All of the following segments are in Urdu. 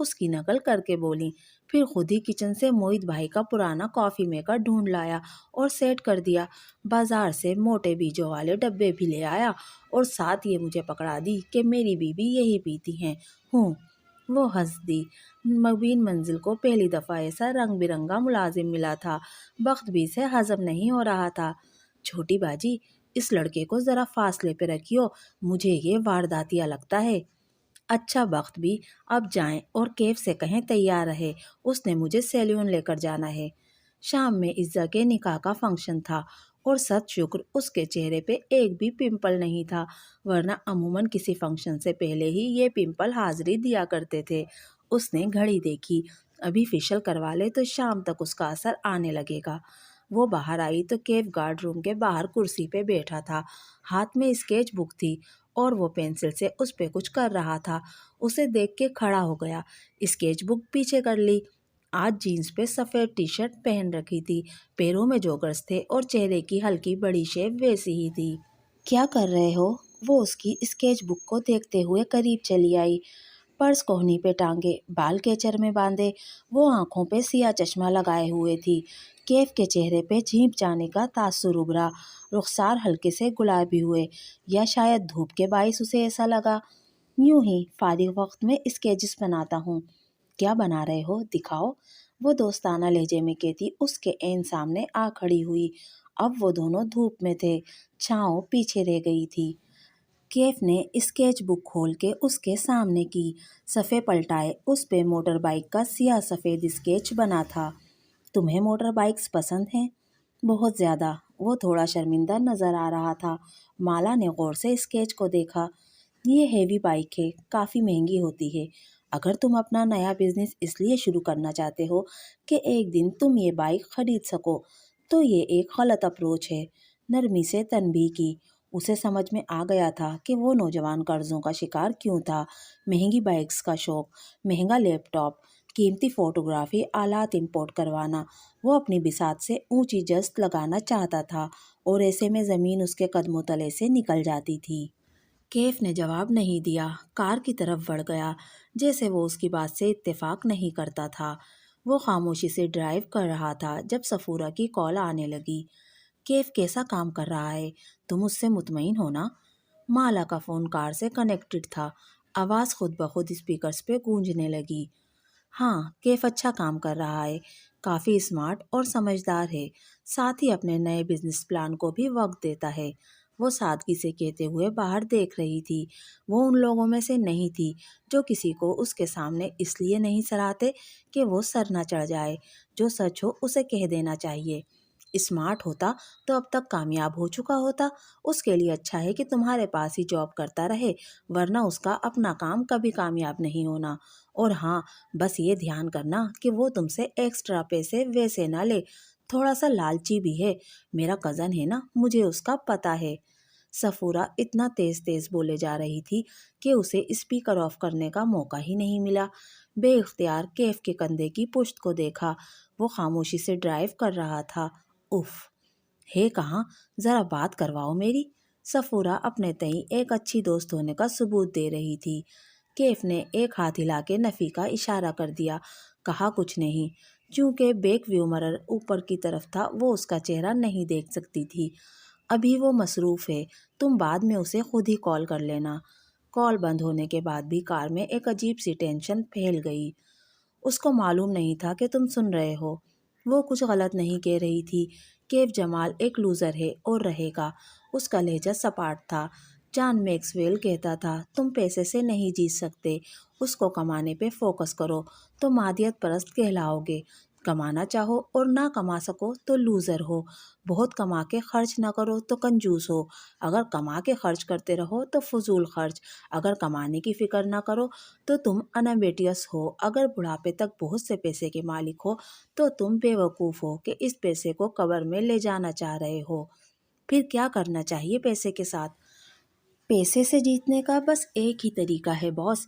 اس کی نقل کر کے بولی۔ پھر خود ہی کچن سے موہت بھائی کا پرانا کافی میکر ڈھونڈ لایا اور سیٹ کر دیا۔ بازار سے موٹے بیجوں والے ڈبے بھی لے آیا اور ساتھ یہ مجھے پکڑا دی کہ میری بیوی یہی پیتی ہیں۔ وہ ہنس دی۔ مبین منزل کو پہلی دفعہ ایسا رنگ برنگا ملازم ملا تھا، بخت بھی سے ہضم نہیں ہو رہا تھا۔ چھوٹی باجی، اس لڑکے کو ذرا فاصلے پہ رکھیو، مجھے یہ وارداتیہ لگتا ہے۔ اچھا بخت بھی، اب جائیں اور کیف سے کہیں تیار رہے، اس نے مجھے سیلون لے کر جانا ہے۔ شام میں عزا کے نکاح کا فنکشن تھا اور ست شکر اس کے چہرے پہ ایک بھی پمپل نہیں تھا، ورنہ عموماً کسی فنکشن سے پہلے ہی یہ پمپل حاضری دیا کرتے تھے۔ اس نے گھڑی دیکھی، ابھی فیشل کروا لے تو شام تک اس کا اثر آنے لگے گا۔ وہ باہر آئی تو کیف گارڈ روم کے باہر کرسی پہ بیٹھا تھا، ہاتھ میں اسکیچ بک تھی اور وہ پینسل سے اس پہ کچھ کر رہا تھا۔ اسے دیکھ کے کھڑا ہو گیا، اسکیچ بک پیچھے کر لی۔ آج جینس پہ سفید ٹی شرٹ پہن رکھی تھی، پیروں میں جوگرز تھے اور چہرے کی ہلکی بڑی شیپ ویسی ہی تھی۔ کیا کر رہے ہو؟ وہ اس کی اسکیچ بک کو دیکھتے ہوئے قریب چلی آئی۔ پرس کوہنی پہ ٹانگے، بال کیچر میں باندھے، وہ آنکھوں پہ سیاہ چشمہ لگائے ہوئے تھی۔ کیف کے چہرے پہ جھیپ جانے کا تاثر ابھرا، رخسار ہلکے سے گلابی ہوئے، یا شاید دھوپ کے باعث اسے ایسا لگا۔ یوں ہی فارغ وقت میں اسکیچز بناتا ہوں۔ کیا بنا رہے ہو؟ دکھاؤ، وہ دوستانہ لہجے میں کہتی اس کے عین سامنے آ کھڑی ہوئی۔ اب وہ دونوں دھوپ میں تھے، چھاؤں پیچھے رہ گئی تھی۔ کیف نے اسکیچ بک کھول کے اس کے سامنے کی، صفحے پلٹائے، اس پہ موٹر بائیک کا سیاہ سفید اسکیچ بنا تھا۔ تمہیں موٹر بائیکس پسند ہیں؟ بہت زیادہ۔ وہ تھوڑا شرمندہ نظر آ رہا تھا۔ مالا نے غور سے اسکیچ کو دیکھا۔ یہ ہیوی بائیک ہے، کافی مہنگی ہوتی ہے۔ اگر تم اپنا نیا بزنس اس لیے شروع کرنا چاہتے ہو کہ ایک دن تم یہ بائیک خرید سکو تو یہ ایک غلط اپروچ ہے، نرمی سے تنبیہ کی۔ اسے سمجھ میں آ گیا تھا کہ وہ نوجوان قرضوں کا شکار کیوں تھا، مہنگی بائیکس کا شوق، مہنگا لیپ ٹاپ، قیمتی فوٹوگرافی آلات امپورٹ کروانا۔ وہ اپنی بساط سے اونچی جست لگانا چاہتا تھا اور ایسے میں زمین اس کے قدموں تلے سے نکل جاتی تھی۔ کیف نے جواب نہیں دیا، کار کی طرف بڑھ گیا، جیسے وہ اس کی بات سے اتفاق نہیں کرتا تھا۔ وہ خاموشی سے ڈرائیو کر رہا تھا جب صفورہ کی کال آنے لگی۔ کیف کیسا کام کر رہا ہے؟ تم اس سے مطمئن ہو نا؟ مالا کا فون کار سے کنیکٹڈ تھا، آواز خود بخود اسپیکرز پہ گونجنے لگی۔ ہاں، کیف اچھا کام کر رہا ہے، کافی اسمارٹ اور سمجھدار ہے، ساتھ ہی اپنے نئے بزنس پلان کو بھی وقت دیتا ہے۔ وہ سادگی سے کہتے ہوئے باہر دیکھ رہی تھی۔ وہ ان لوگوں میں سے نہیں تھی جو کسی کو اس کے سامنے اس لیے نہیں سراہتے کہ وہ سر نہ چڑھ جائے۔ جو سچ ہو اسے کہہ دینا چاہیے۔ اسمارٹ ہوتا تو اب تک کامیاب ہو چکا ہوتا۔ اس کے لیے اچھا ہے کہ تمہارے پاس ہی جاب کرتا رہے، ورنہ اس کا اپنا کام کبھی کامیاب نہیں ہونا۔ اور ہاں، بس یہ دھیان کرنا کہ وہ تم سے ایکسٹرا پیسے ویسے نہ لے، تھوڑا سا لالچی بھی ہے۔ میرا کزن ہے نا، مجھے اس کا پتہ ہے۔ صفورہ اتنا تیز تیز بولے جا رہی تھی کہ اسے اسپیکر آف کرنے کا موقع ہی نہیں ملا۔ بے اختیار کیف کے کندھے کی پشت کو دیکھا، وہ خاموشی سے ڈرائیو کر رہا تھا۔ اف، ہے کہاں؟ ذرا بات کرواؤ میری۔ صفورہ اپنے تئیں ایک اچھی دوست ہونے کا ثبوت دے رہی تھی۔ کیف نے ایک ہاتھ ہلا کے نفی کا اشارہ کر دیا، کہا کچھ نہیں۔ چونکہ بیک ویو مرر اوپر کی طرف تھا، وہ اس کا چہرہ نہیں دیکھ سکتی تھی۔ ابھی وہ مصروف ہے، تم بعد میں اسے خود ہی کال کر لینا۔ کال بند ہونے کے بعد بھی کار میں ایک عجیب سی ٹینشن پھیل گئی۔ اس کو معلوم نہیں تھا کہ تم سن رہے ہو۔ وہ کچھ غلط نہیں کہہ رہی تھی۔ کیف جمال ایک لوزر ہے اور رہے گا۔ اس کا لہجہ سپاٹ تھا۔ جان میکسویل کہتا تھا، تم پیسے سے نہیں جیت سکتے، اس کو کمانے پہ فوکس کرو تو مادیت پرست کہلاؤ گے۔ کمانا چاہو اور نہ کما سکو تو لوزر ہو۔ بہت کما کے خرچ نہ کرو تو کنجوس ہو۔ اگر کما کے خرچ کرتے رہو تو فضول خرچ۔ اگر کمانے کی فکر نہ کرو تو تم انیمبیٹیس ہو۔ اگر بڑھاپے تک بہت سے پیسے کے مالک ہو تو تم بے وقوف ہو کہ اس پیسے کو قبر میں لے جانا چاہ رہے ہو۔ پھر کیا کرنا چاہیے پیسے کے ساتھ؟ پیسے سے جیتنے کا بس ایک ہی طریقہ ہے باس،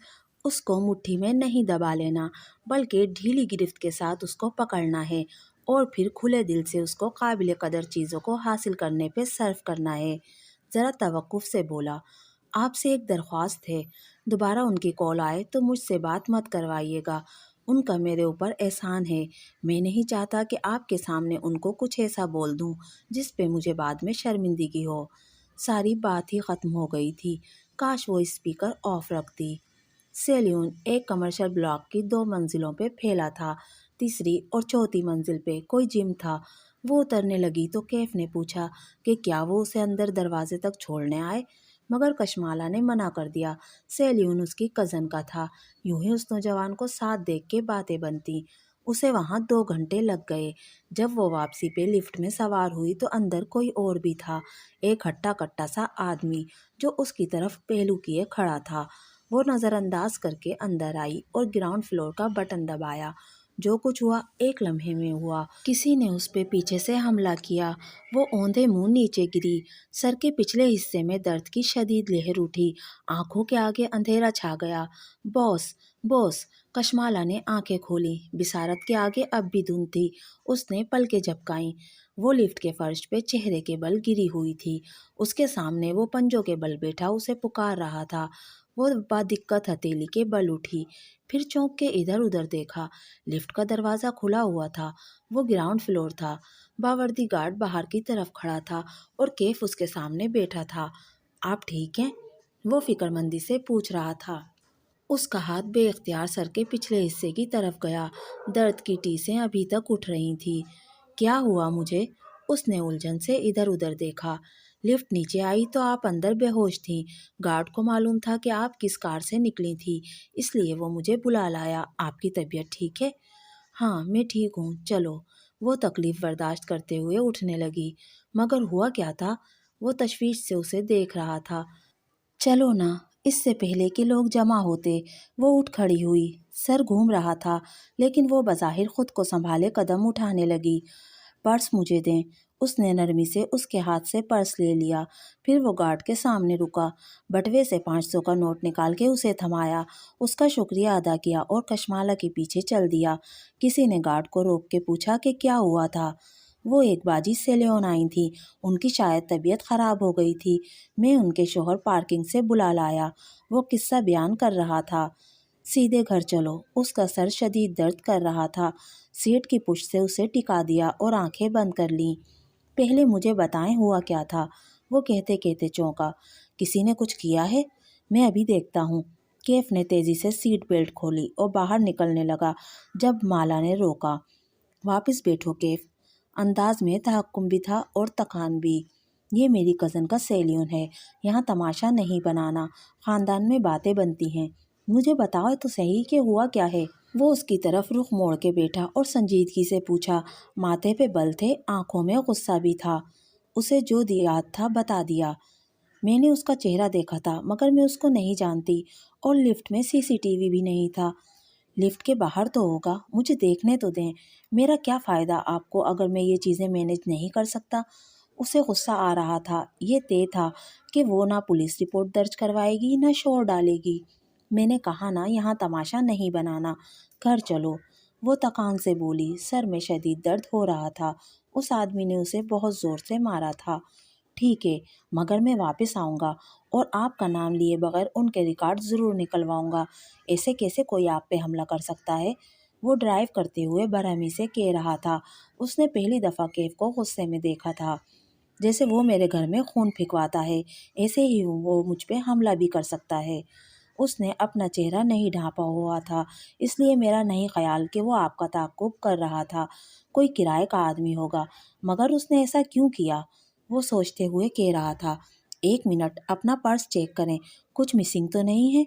اس کو مٹھی میں نہیں دبا لینا، بلکہ ڈھیلی گرفت کے ساتھ اس کو پکڑنا ہے اور پھر کھلے دل سے اس کو قابل قدر چیزوں کو حاصل کرنے پہ صرف کرنا ہے۔ ذرا توقف سے بولا، آپ سے ایک درخواست ہے، دوبارہ ان کی کال آئے تو مجھ سے بات مت کروائیے گا، ان کا میرے اوپر احسان ہے۔ میں نہیں چاہتا کہ آپ کے سامنے ان کو کچھ ایسا بول دوں جس پہ مجھے بعد میں شرمندگی ہو۔ ساری بات ہی ختم ہو گئی تھی، کاش وہ اسپیکر آف رکھتی۔ سیلون ایک کمرشل بلاک کی 2 منزلوں پہ پھیلا تھا، تیسری اور چوتھی منزل پہ کوئی جم تھا۔ وہ اترنے لگی تو کیف نے پوچھا کہ کیا وہ اسے اندر دروازے تک چھوڑنے آئے، مگر کشمالہ نے منع کر دیا۔ سیلون اس کی کزن کا تھا، یوں ہی اس نوجوان کو ساتھ دیکھ کے باتیں بنتی۔ اسے وہاں 2 گھنٹے لگ گئے۔ جب وہ واپسی پہ لفٹ میں سوار ہوئی تو اندر کوئی اور بھی تھا، ایک ہٹا کٹا سا آدمی جو اس کی طرف پہلو کیے کھڑا تھا۔ وہ نظر انداز کر کے اندر آئی اور گراؤنڈ فلور کا بٹن دبایا۔ جو کچھ ہوا ایک لمحے میں ہوا۔ کسی نے اس پہ پیچھے سے حملہ کیا۔ وہ اوندھے منہ نیچے گری، سر کے پچھلے حصے میں درد کی شدید لہر اٹھی، آنکھوں کے آگے اندھیرا چھا گیا۔ باس باس، کشمالہ نے آنکھیں کھولی، بصارت کے آگے اب بھی دھند تھی۔ اس نے پلکیں جھپکائیں۔ وہ لفٹ کے فرش پہ چہرے کے بل گری ہوئی تھی، اس کے سامنے وہ پنجوں کے بل بیٹھا اسے پکار رہا تھا۔ وہ بدقت ہتھیلی کے بل اٹھی، پھر چونک کے ادھر ادھر دیکھا۔ لفٹ کا دروازہ کھلا ہوا تھا، وہ گراؤنڈ فلور تھا۔ باوردی گارڈ باہر کی طرف کھڑا تھا اور کیف اس کے سامنے بیٹھا تھا۔ آپ ٹھیک ہیں؟ وہ فکر مندی سے پوچھ رہا تھا۔ اس کا ہاتھ بے اختیار سر کے پچھلے حصے کی طرف گیا، درد کی ٹیسیں ابھی تک اٹھ رہی تھیں۔ کیا ہوا مجھے؟ اس نے الجھن سے ادھر ادھر دیکھا۔ لفٹ نیچے آئی تو آپ اندر بے ہوش تھیں۔ گارڈ کو معلوم تھا کہ آپ کس کار سے نکلی تھی، اس لیے وہ مجھے بلا لایا۔ آپ کی طبیعت ٹھیک ہے؟ ہاں میں ٹھیک ہوں، چلو۔ وہ تکلیف برداشت کرتے ہوئے اٹھنے لگی۔ مگر ہوا کیا تھا؟ وہ تشویش سے اسے دیکھ رہا تھا۔ چلو نا، اس سے پہلے کہ لوگ جمع ہوتے۔ وہ اٹھ کھڑی ہوئی، سر گھوم رہا تھا لیکن وہ بظاہر خود کو سنبھالے قدم اٹھانے لگی۔ پرس مجھے دیں۔ اس نے نرمی سے اس کے ہاتھ سے پرس لے لیا، پھر وہ گارڈ کے سامنے رکا، بٹوے سے 500 کا نوٹ نکال کے اسے تھمایا، اس کا شکریہ ادا کیا اور کشمالہ کے پیچھے چل دیا۔ کسی نے گارڈ کو روک کے پوچھا کہ کیا ہوا تھا۔ وہ ایک باجی سیلون آئی تھی، ان کی شاید طبیعت خراب ہو گئی تھی، میں ان کے شوہر پارکنگ سے بلا لایا۔ وہ قصہ بیان کر رہا تھا۔ سیدھے گھر چلو۔ اس کا سر شدید درد کر رہا تھا۔ سیٹ کی پشت سے اسے ٹکا دیا اور آنکھیں بند کر لیں۔ پہلے مجھے بتائیں ہوا کیا تھا؟ وہ کہتے کہتے چونکا۔ کسی نے کچھ کیا ہے؟ میں ابھی دیکھتا ہوں۔ کیف نے تیزی سے سیٹ بیلٹ کھولی اور باہر نکلنے لگا جب مالا نے روکا۔ واپس بیٹھو کیف۔ انداز میں تحکم بھی تھا اور تکان بھی۔ یہ میری کزن کا سیلون ہے، یہاں تماشا نہیں بنانا، خاندان میں باتیں بنتی ہیں۔ مجھے بتاؤ تو صحیح کہ ہوا کیا ہے؟ وہ اس کی طرف رخ موڑ کے بیٹھا اور سنجیدگی سے پوچھا۔ ماتھے پہ بل تھے، آنکھوں میں غصہ بھی تھا۔ اسے جو یاد تھا بتا دیا۔ میں نے اس کا چہرہ دیکھا تھا مگر میں اس کو نہیں جانتی، اور لفٹ میں CCTV بھی نہیں تھا۔ لفٹ کے باہر تو ہوگا، مجھے دیکھنے تو دیں۔ میرا کیا فائدہ آپ کو اگر میں یہ چیزیں مینیج نہیں کر سکتا؟ اسے غصہ آ رہا تھا، یہ طے تھا کہ وہ نہ پولیس رپورٹ درج کروائے گی نہ شور ڈالے گی۔ میں نے کہا نا یہاں تماشا نہیں بنانا، گھر چلو۔ وہ تکان سے بولی، سر میں شدید درد ہو رہا تھا، اس آدمی نے اسے بہت زور سے مارا تھا۔ ٹھیک ہے، مگر میں واپس آؤں گا اور آپ کا نام لیے بغیر ان کے ریکارڈ ضرور نکلواؤں گا۔ ایسے کیسے کوئی آپ پہ حملہ کر سکتا ہے؟ وہ ڈرائیو کرتے ہوئے برہمی سے کہہ رہا تھا۔ اس نے پہلی دفعہ کیف کو غصے میں دیکھا تھا۔ جیسے وہ میرے گھر میں خون پھینکواتا ہے، ایسے ہی وہ مجھ پہ حملہ بھی کر سکتا ہے۔ اس نے اپنا چہرہ نہیں ڈھانپا ہوا تھا، اس لیے میرا نہیں خیال کہ وہ آپ کا تعاقب کر رہا تھا، کوئی کرائے کا آدمی ہوگا۔ مگر اس نے ایسا کیوں کیا؟ وہ سوچتے ہوئے کہہ رہا تھا۔ 1 منٹ، اپنا پرس چیک کریں، کچھ مسنگ تو نہیں ہے؟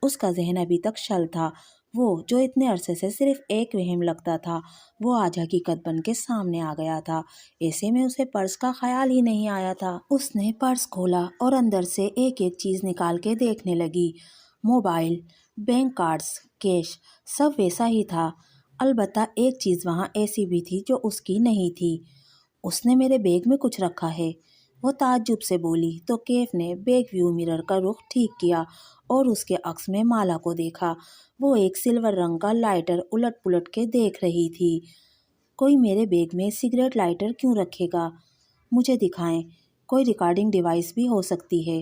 اس کا ذہن ابھی تک شل تھا۔ وہ جو اتنے عرصے سے صرف ایک وہم لگتا تھا، وہ آج حقیقت بن کے سامنے آ گیا تھا۔ ایسے میں اسے پرس کا خیال ہی نہیں آیا تھا۔ اس نے پرس کھولا اور اندر سے ایک ایک چیز نکال کے دیکھنے لگی۔ موبائل، بینک کارڈز، کیش، سب ویسا ہی تھا۔ البتہ ایک چیز وہاں ایسی بھی تھی جو اس کی نہیں تھی۔ اس نے میرے بیگ میں کچھ رکھا ہے؟ وہ تعجب سے بولی تو کیف نے بیک ویو مرر کا رخ ٹھیک کیا اور اس کے عکس میں مالا کو دیکھا۔ وہ ایک سلور رنگ کا لائٹر الٹ پلٹ کے دیکھ رہی تھی۔ کوئی میرے بیگ میں سگریٹ لائٹر کیوں رکھے گا؟ مجھے دکھائیں، کوئی ریکارڈنگ ڈیوائس بھی ہو سکتی ہے۔